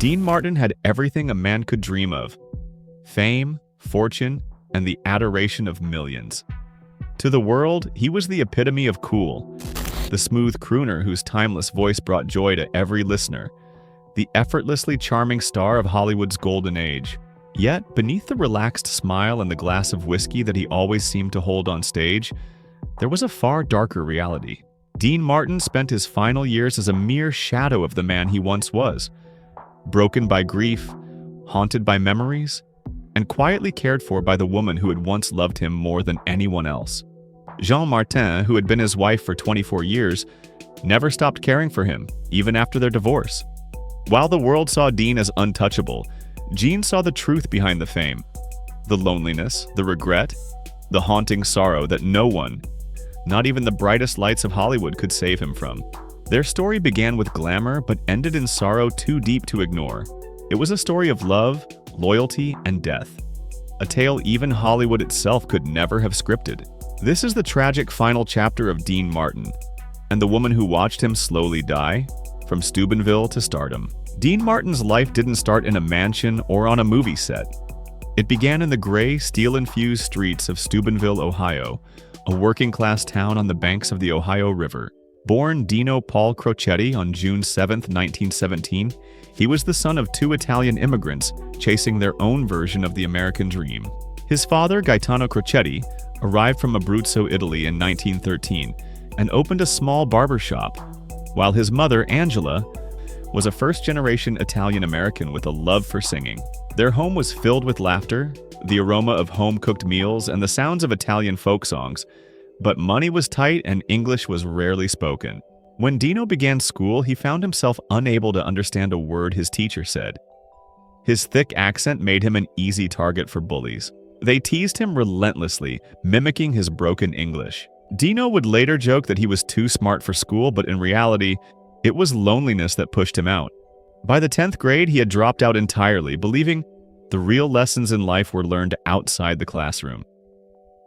Dean Martin had everything a man could dream of: fame, fortune, and the adoration of millions. To the world, he was the epitome of cool, the smooth crooner whose timeless voice brought joy to every listener, the effortlessly charming star of Hollywood's golden age. Yet, beneath the relaxed smile and the glass of whiskey that he always seemed to hold on stage, there was a far darker reality. Dean Martin spent his final years as a mere shadow of the man he once was, broken by grief, haunted by memories, and quietly cared for by the woman who had once loved him more than anyone else. Jean Martin, who had been his wife for 24 years, never stopped caring for him, even after their divorce. While the world saw Dean as untouchable, Jean saw the truth behind the fame, the loneliness, the regret, the haunting sorrow that no one, not even the brightest lights of Hollywood, could save him from. Their story began with glamour but ended in sorrow too deep to ignore. It was a story of love, loyalty, and death. A tale even Hollywood itself could never have scripted. This is the tragic final chapter of Dean Martin, and the woman who watched him slowly die, from Steubenville to stardom. Dean Martin's life didn't start in a mansion or on a movie set. It began in the gray, steel-infused streets of Steubenville, Ohio, a working-class town on the banks of the Ohio River. Born Dino Paul Crocetti on June 7, 1917, he was the son of two Italian immigrants chasing their own version of the American dream. His father, Gaetano Crocetti, arrived from Abruzzo, Italy in 1913 and opened a small barber shop, while his mother, Angela, was a first-generation Italian-American with a love for singing. Their home was filled with laughter, the aroma of home-cooked meals, and the sounds of Italian folk songs, but money was tight and English was rarely spoken. When Dino began school, he found himself unable to understand a word his teacher said. His thick accent made him an easy target for bullies. They teased him relentlessly, mimicking his broken English. Dino would later joke that he was too smart for school, but in reality, it was loneliness that pushed him out. By the 10th grade, he had dropped out entirely, believing the real lessons in life were learned outside the classroom.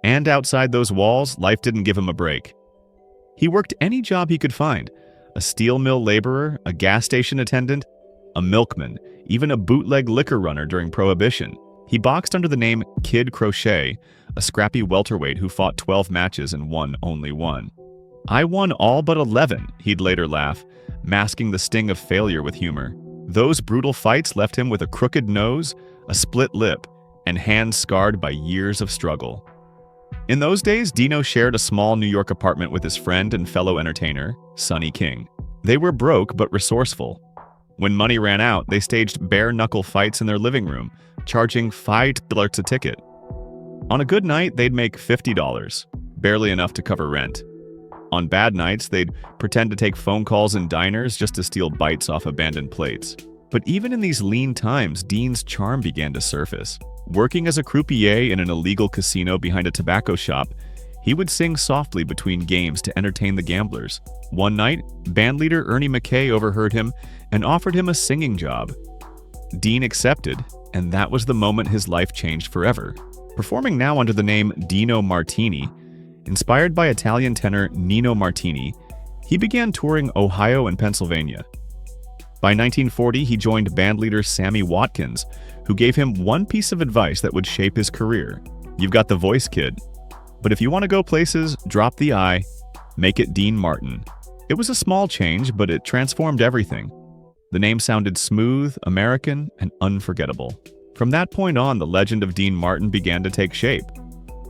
And outside those walls, life didn't give him a break. He worked any job he could find: a steel mill laborer, a gas station attendant, a milkman, even a bootleg liquor runner during Prohibition. He boxed under the name Kid Crochet, a scrappy welterweight who fought 12 matches and won only one. "I won all but 11, he'd later laugh, masking the sting of failure with humor. Those brutal fights left him with a crooked nose, a split lip, and hands scarred by years of struggle. In those days, Dino shared a small New York apartment with his friend and fellow entertainer, Sonny King. They were broke but resourceful. When money ran out, they staged bare-knuckle fights in their living room, charging $5 a ticket. On a good night, they'd make $50, barely enough to cover rent. On bad nights, they'd pretend to take phone calls in diners just to steal bites off abandoned plates. But even in these lean times, Dean's charm began to surface. Working as a croupier in an illegal casino behind a tobacco shop, he would sing softly between games to entertain the gamblers. One night, bandleader Ernie McKay overheard him and offered him a singing job. Dean accepted, and that was the moment his life changed forever. Performing now under the name Dino Martini, inspired by Italian tenor Nino Martini, he began touring Ohio and Pennsylvania. By 1940, he joined bandleader Sammy Watkins, who gave him one piece of advice that would shape his career. "You've got the voice, kid. But if you want to go places, drop the I, make it Dean Martin." It was a small change, but it transformed everything. The name sounded smooth, American, and unforgettable. From that point on, the legend of Dean Martin began to take shape,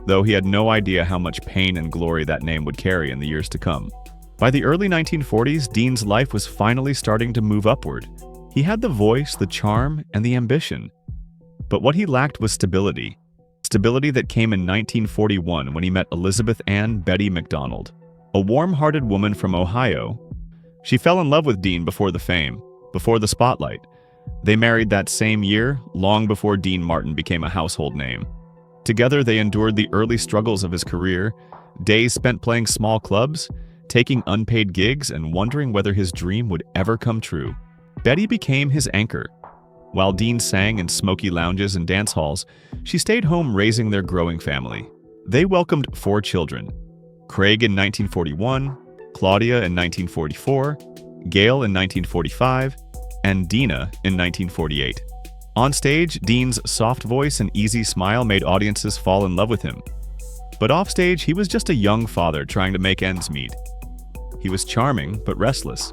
though he had no idea how much pain and glory that name would carry in the years to come. By the early 1940s, Dean's life was finally starting to move upward. He had the voice, the charm, and the ambition. But what he lacked was stability. Stability that came in 1941 when he met Elizabeth Ann Betty McDonald, a warm-hearted woman from Ohio. She fell in love with Dean before the fame, before the spotlight. They married that same year, long before Dean Martin became a household name. Together, they endured the early struggles of his career, days spent playing small clubs, taking unpaid gigs, and wondering whether his dream would ever come true. Betty became his anchor. While Dean sang in smoky lounges and dance halls, she stayed home raising their growing family. They welcomed 4 children: Craig in 1941, Claudia in 1944, Gail in 1945, and Dina in 1948. On stage, Dean's soft voice and easy smile made audiences fall in love with him. But offstage, he was just a young father trying to make ends meet. He was charming but restless.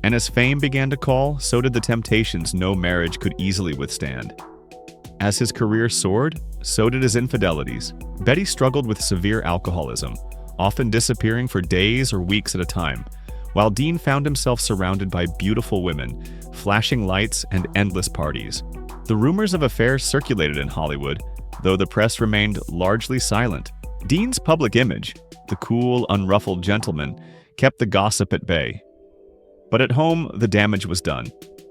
And as fame began to call, so did the temptations no marriage could easily withstand. As his career soared, so did his infidelities. Betty struggled with severe alcoholism, often disappearing for days or weeks at a time, while Dean found himself surrounded by beautiful women, flashing lights, and endless parties. The rumors of affairs circulated in Hollywood, though the press remained largely silent. Dean's public image, the cool, unruffled gentleman, kept the gossip at bay. But at home, the damage was done.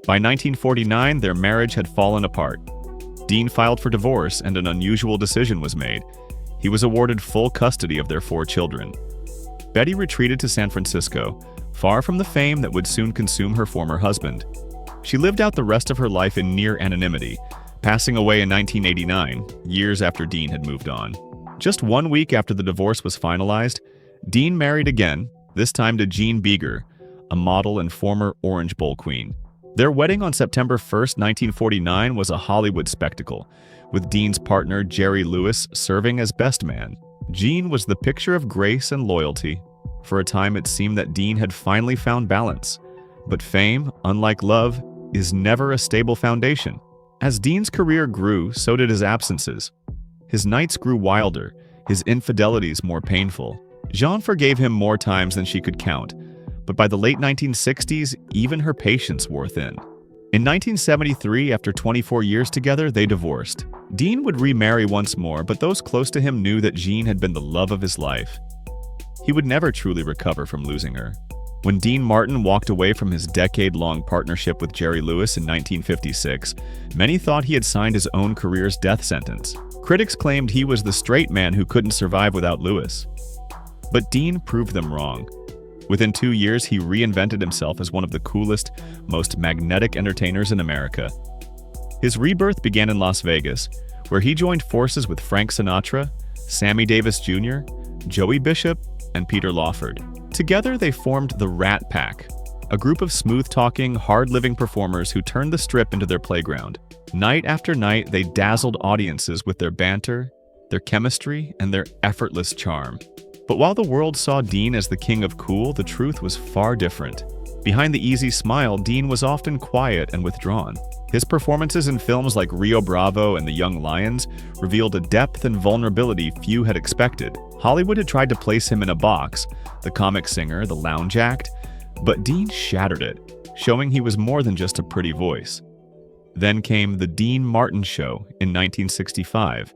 By 1949, their marriage had fallen apart. Dean filed for divorce, and an unusual decision was made. He was awarded full custody of their 4 children. Betty retreated to San Francisco, far from the fame that would soon consume her former husband. She lived out the rest of her life in near anonymity, passing away in 1989, years after Dean had moved on. Just 1 week after the divorce was finalized, Dean married again, this time to Jean Beager, a model and former Orange Bowl queen. Their wedding on September 1st, 1949 was a Hollywood spectacle, with Dean's partner Jerry Lewis serving as best man. Jean was the picture of grace and loyalty. For a time it seemed that Dean had finally found balance. But fame, unlike love, is never a stable foundation. As Dean's career grew, so did his absences. His nights grew wilder, his infidelities more painful. Jean forgave him more times than she could count, but by the late 1960s, even her patience wore thin. In 1973, after 24 years together, they divorced. Dean would remarry once more, but those close to him knew that Jean had been the love of his life. He would never truly recover from losing her. When Dean Martin walked away from his decade-long partnership with Jerry Lewis in 1956, many thought he had signed his own career's death sentence. Critics claimed he was the straight man who couldn't survive without Lewis. But Dean proved them wrong. Within 2 years, he reinvented himself as one of the coolest, most magnetic entertainers in America. His rebirth began in Las Vegas, where he joined forces with Frank Sinatra, Sammy Davis Jr., Joey Bishop, and Peter Lawford. Together, they formed the Rat Pack, a group of smooth-talking, hard-living performers who turned the Strip into their playground. Night after night, they dazzled audiences with their banter, their chemistry, and their effortless charm. But while the world saw Dean as the king of cool, the truth was far different. Behind the easy smile, Dean was often quiet and withdrawn. His performances in films like Rio Bravo and The Young Lions revealed a depth and vulnerability few had expected. Hollywood had tried to place him in a box, the comic singer, the lounge act, but Dean shattered it, showing he was more than just a pretty voice. Then came The Dean Martin Show in 1965.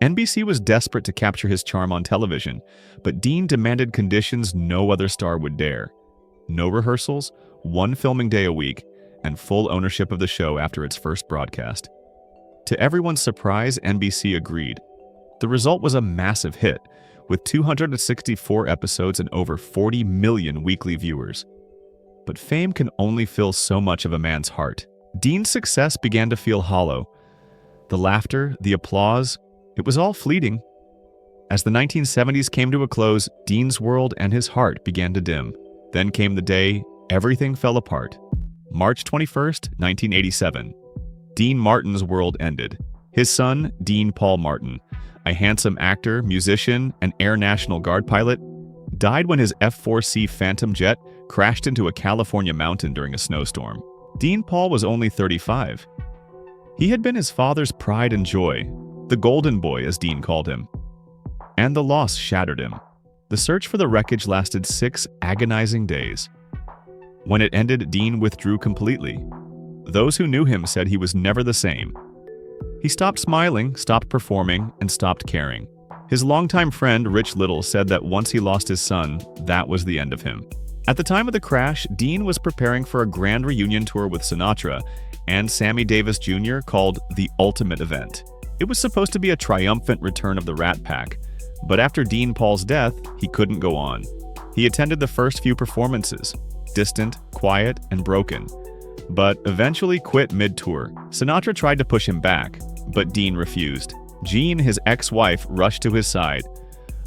NBC was desperate to capture his charm on television, but Dean demanded conditions no other star would dare. No rehearsals, 1 filming day a week, and full ownership of the show after its first broadcast. To everyone's surprise, NBC agreed. The result was a massive hit, with 264 episodes and over 40 million weekly viewers. But fame can only fill so much of a man's heart. Dean's success began to feel hollow. The laughter, the applause, it was all fleeting. As the 1970s came to a close, Dean's world and his heart began to dim. Then came the day everything fell apart. March 21st, 1987. Dean Martin's world ended. His son, Dean Paul Martin, a handsome actor, musician, and Air National Guard pilot, died when his F-4C Phantom jet crashed into a California mountain during a snowstorm. Dean Paul was only 35. He had been his father's pride and joy, the golden boy as Dean called him. And the loss shattered him. The search for the wreckage lasted 6 agonizing days. When it ended, Dean withdrew completely. Those who knew him said he was never the same. He stopped smiling, stopped performing, and stopped caring. His longtime friend, Rich Little, said that once he lost his son, that was the end of him. At the time of the crash, Dean was preparing for a grand reunion tour with Sinatra and Sammy Davis Jr. called The Ultimate Event. It was supposed to be a triumphant return of the Rat Pack, but after Dean Paul's death, he couldn't go on. He attended the first few performances, distant, quiet, and broken, but eventually quit mid-tour. Sinatra tried to push him back, but Dean refused. Jean, his ex-wife, rushed to his side.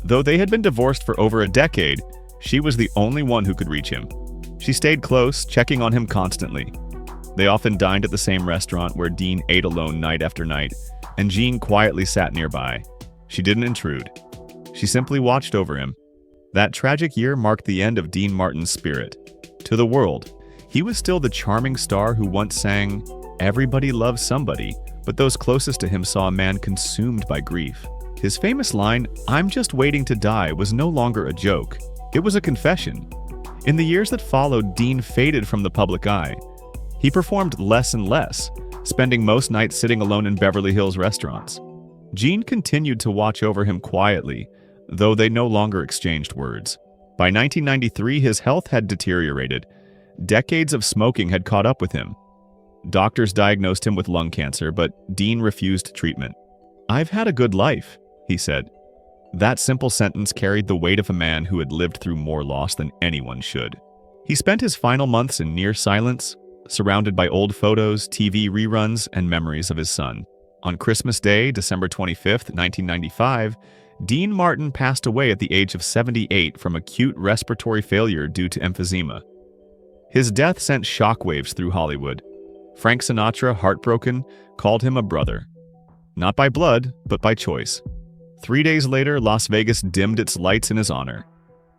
Though they had been divorced for over a decade, she was the only one who could reach him. She stayed close, checking on him constantly. They often dined at the same restaurant where Dean ate alone night after night, and Jean quietly sat nearby. She didn't intrude. She simply watched over him. That tragic year marked the end of Dean Martin's spirit. To the world, he was still the charming star who once sang, "Everybody loves somebody," but those closest to him saw a man consumed by grief. His famous line, "I'm just waiting to die," was no longer a joke. It was a confession. In the years that followed, Dean faded from the public eye. He performed less and less, spending most nights sitting alone in Beverly Hills restaurants. Jean continued to watch over him quietly, though they no longer exchanged words. By 1993, his health had deteriorated. Decades of smoking had caught up with him. Doctors diagnosed him with lung cancer, but Dean refused treatment. "I've had a good life," he said. That simple sentence carried the weight of a man who had lived through more loss than anyone should. He spent his final months in near silence, surrounded by old photos, TV reruns, and memories of his son. On Christmas Day, December 25, 1995, Dean Martin passed away at the age of 78 from acute respiratory failure due to emphysema. His death sent shockwaves through Hollywood. Frank Sinatra, heartbroken, called him a brother. Not by blood, but by choice. 3 days later, Las Vegas dimmed its lights in his honor.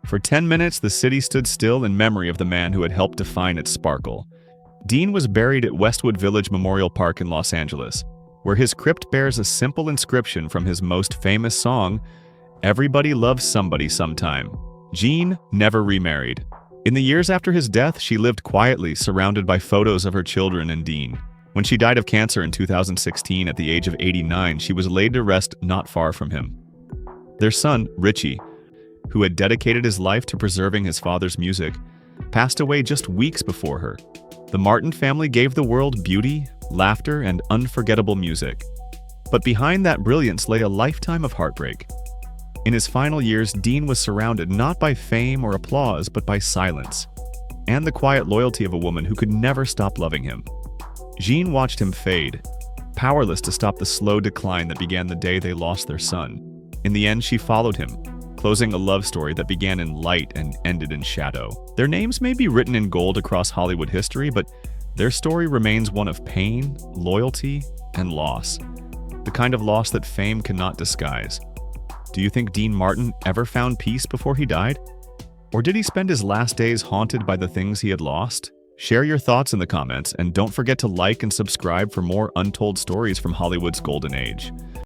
For 10 minutes, the city stood still in memory of the man who had helped define its sparkle. Dean was buried at Westwood Village Memorial Park in Los Angeles, where his crypt bears a simple inscription from his most famous song, "Everybody loves somebody sometime." Jean never remarried. In the years after his death, she lived quietly, surrounded by photos of her children and Dean. When she died of cancer in 2016 at the age of 89, she was laid to rest not far from him. Their son, Richie, who had dedicated his life to preserving his father's music, passed away just weeks before her. The Martin family gave the world beauty, laughter, and unforgettable music. But behind that brilliance lay a lifetime of heartbreak. In his final years, Dean was surrounded not by fame or applause, but by silence, and the quiet loyalty of a woman who could never stop loving him. Jean watched him fade, powerless to stop the slow decline that began the day they lost their son. In the end, she followed him, closing a love story that began in light and ended in shadow. Their names may be written in gold across Hollywood history, but their story remains one of pain, loyalty, and loss. The kind of loss that fame cannot disguise. Do you think Dean Martin ever found peace before he died? Or did he spend his last days haunted by the things he had lost? Share your thoughts in the comments, and don't forget to like and subscribe for more untold stories from Hollywood's golden age.